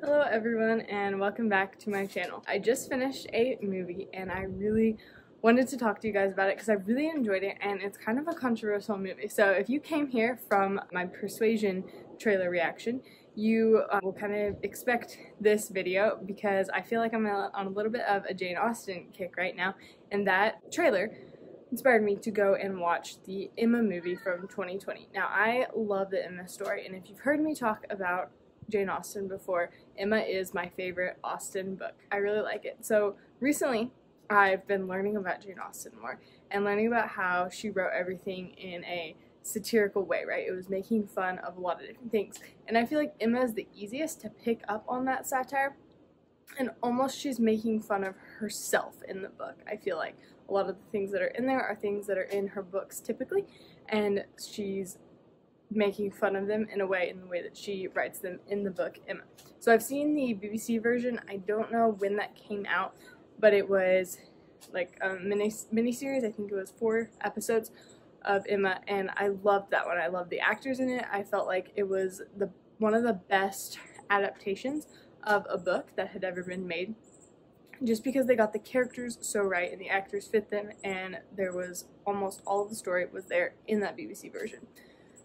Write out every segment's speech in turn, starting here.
Hello everyone and welcome back to my channel. I just finished a movie and I really wanted to talk to you guys about it because I really enjoyed it and it's kind of a controversial movie. So if you came here from my Persuasion trailer reaction, you will kind of expect this video because I feel like I'm on a little bit of a Jane Austen kick right now, and that trailer inspired me to go and watch the Emma movie from 2020. Now I love the Emma story, and if you've heard me talk about Jane Austen before, Emma is my favorite Austen book. I really like it. So recently I've been learning about Jane Austen more and learning about how she wrote everything in a satirical way, right? It was making fun of a lot of different things. And I feel like Emma is the easiest to pick up on that satire, and almost she's making fun of herself in the book. I feel like a lot of the things that are in there are things that are in her books typically, and she's making fun of them in the way that she writes them in the book Emma. So I've seen the BBC version. I don't know when that came out, but it was like a mini-series. I think it was 4 episodes of Emma, and I loved that one. I loved the actors in it. I felt like it was one of the best adaptations of a book that had ever been made, just because they got the characters so right and the actors fit them, and there was almost all of the story was there in that BBC version.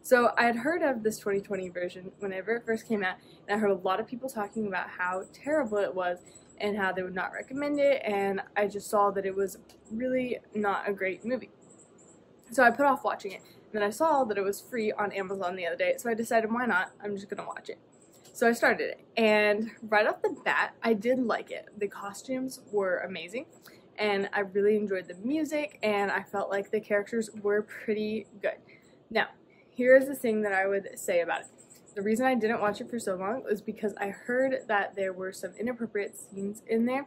So I had heard of this 2020 version whenever it first came out, and I heard a lot of people talking about how terrible it was and how they would not recommend it, and I just saw that it was really not a great movie. So I put off watching it, and then I saw that it was free on Amazon the other day, so I decided why not, I'm just gonna watch it. So I started it, and right off the bat, I did like it. The costumes were amazing, and I really enjoyed the music, and I felt like the characters were pretty good. Now, here's the thing that I would say about it. The reason I didn't watch it for so long was because I heard that there were some inappropriate scenes in there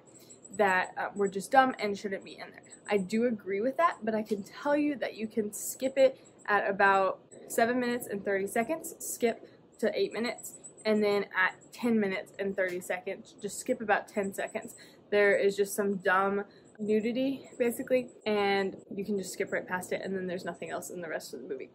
that were just dumb and shouldn't be in there. I do agree with that, but I can tell you that you can skip it at about 7 minutes and 30 seconds, skip to 8 minutes, and then at 10 minutes and 30 seconds, just skip about 10 seconds. There is just some dumb nudity, basically, and you can just skip right past it, and then there's nothing else in the rest of the movie.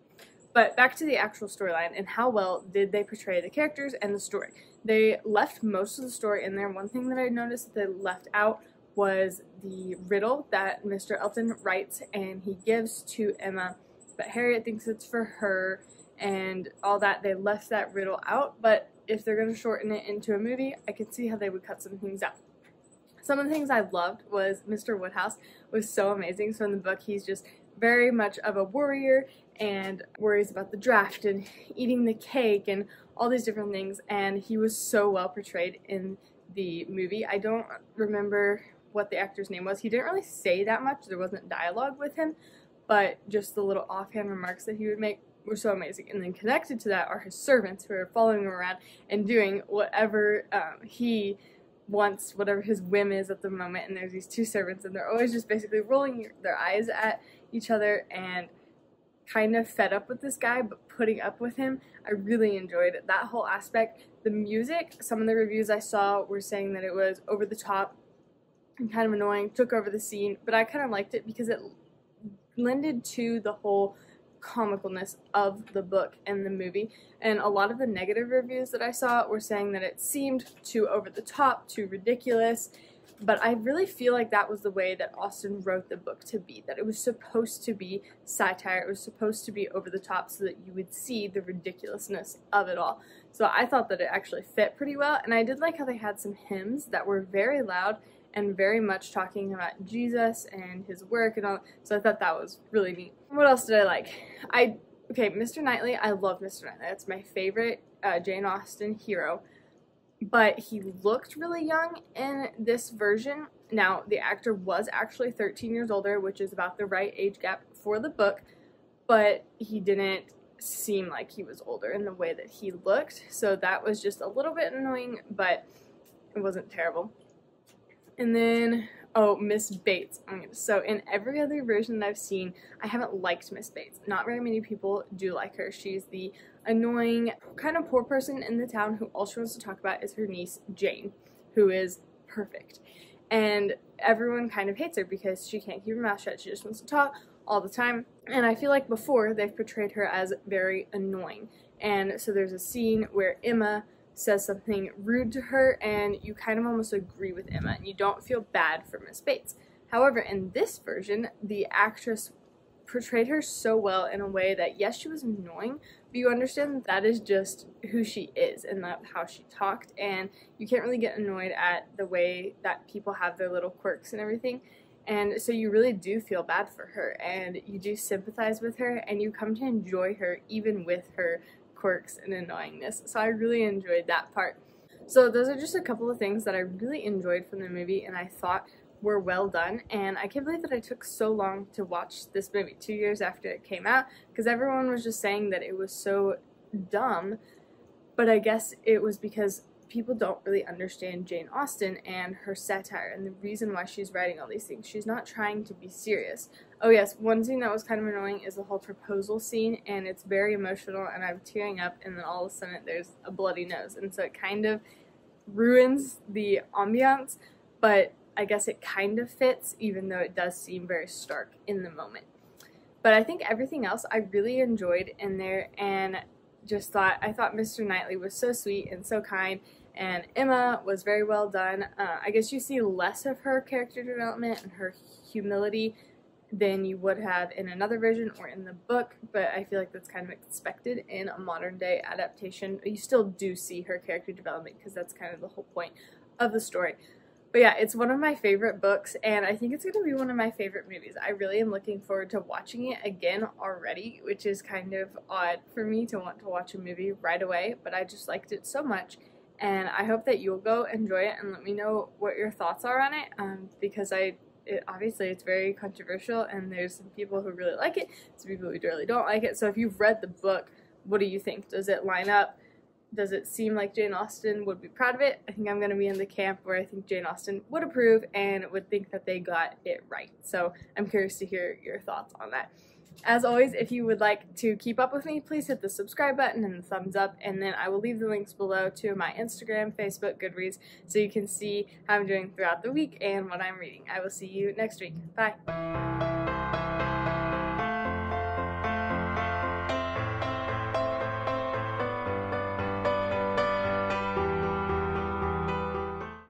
But back to the actual storyline and how well did they portray the characters and the story. They left most of the story in there. One thing that I noticed that they left out was the riddle that Mr. Elton writes and he gives to Emma, but Harriet thinks it's for her and all that. They left that riddle out, but if they're going to shorten it into a movie, I could see how they would cut some things out. Some of the things I loved was Mr. Woodhouse was so amazing. So in the book, he's just very much of a warrior and worries about the draft and eating the cake and all these different things, and he was so well portrayed in the movie. I don't remember what the actor's name was. He didn't really say that much. There wasn't dialogue with him, but just the little offhand remarks that he would make were so amazing. And then connected to that are his servants who are following him around and doing whatever he wants, whatever his whim is at the moment. And there's these 2 servants, and they're always just basically rolling their eyes at each other and kind of fed up with this guy but putting up with him. I really enjoyed that whole aspect. The music, some of the reviews I saw were saying that it was over the top and kind of annoying, took over the scene, but I kind of liked it because it lended to the whole comicalness of the book and the movie. And a lot of the negative reviews that I saw were saying that it seemed too over the top, too ridiculous. But I really feel like that was the way that Austen wrote the book to be, that it was supposed to be satire, it was supposed to be over the top so that you would see the ridiculousness of it all. So I thought that it actually fit pretty well, and I did like how they had some hymns that were very loud and very much talking about Jesus and his work and all, so I thought that was really neat. What else did I like? Okay, Mr. Knightley, I love Mr. Knightley. That's my favorite Jane Austen hero. But he looked really young in this version. Now, the actor was actually 13 years older, which is about the right age gap for the book, but he didn't seem like he was older in the way that he looked, so that was just a little bit annoying, but it wasn't terrible. And then, oh, Miss Bates. So in every other version that I've seen, I haven't liked Miss Bates. Not very many people do like her. She's the annoying, kind of poor person in the town who all she wants to talk about is her niece, Jane, who is perfect. And everyone kind of hates her because she can't keep her mouth shut. She just wants to talk all the time. And I feel like before, they've portrayed her as very annoying. And so there's a scene where Emma says something rude to her, and you kind of almost agree with Emma, and you don't feel bad for Miss Bates. However, in this version, the actress portrayed her so well in a way that, yes, she was annoying, but you understand that is just who she is and that how she talked, and you can't really get annoyed at the way that people have their little quirks and everything. And so you really do feel bad for her, and you do sympathize with her, and you come to enjoy her even with her quirks and annoyingness. So I really enjoyed that part. So those are just a couple of things that I really enjoyed from the movie and I thought were well done, and I can't believe that I took so long to watch this movie, 2 years after it came out, because everyone was just saying that it was so dumb, but I guess it was because people don't really understand Jane Austen and her satire and the reason why she's writing all these things. She's not trying to be serious. Oh yes, one scene that was kind of annoying is the whole proposal scene, and it's very emotional and I'm tearing up, and then all of a sudden there's a bloody nose, and so it kind of ruins the ambiance, but I guess it kind of fits, even though it does seem very stark in the moment. But I think everything else I really enjoyed in there, and I thought Mr. Knightley was so sweet and so kind, and Emma was very well done. I guess you see less of her character development and her humility than you would have in another version or in the book, but I feel like that's kind of expected in a modern day adaptation. You still do see her character development because that's kind of the whole point of the story. But yeah, it's one of my favorite books, and I think it's going to be one of my favorite movies. I really am looking forward to watching it again already, which is kind of odd for me to want to watch a movie right away, but I just liked it so much, and I hope that you'll go enjoy it and let me know what your thoughts are on it, because obviously it's very controversial, and there's some people who really like it, some people who really don't like it. So if you've read the book, what do you think? Does it line up? Does it seem like Jane Austen would be proud of it? I think I'm going to be in the camp where I think Jane Austen would approve and would think that they got it right. So I'm curious to hear your thoughts on that. As always, if you would like to keep up with me, please hit the subscribe button and the thumbs up, and then I will leave the links below to my Instagram, Facebook, Goodreads, so you can see how I'm doing throughout the week and what I'm reading. I will see you next week. Bye!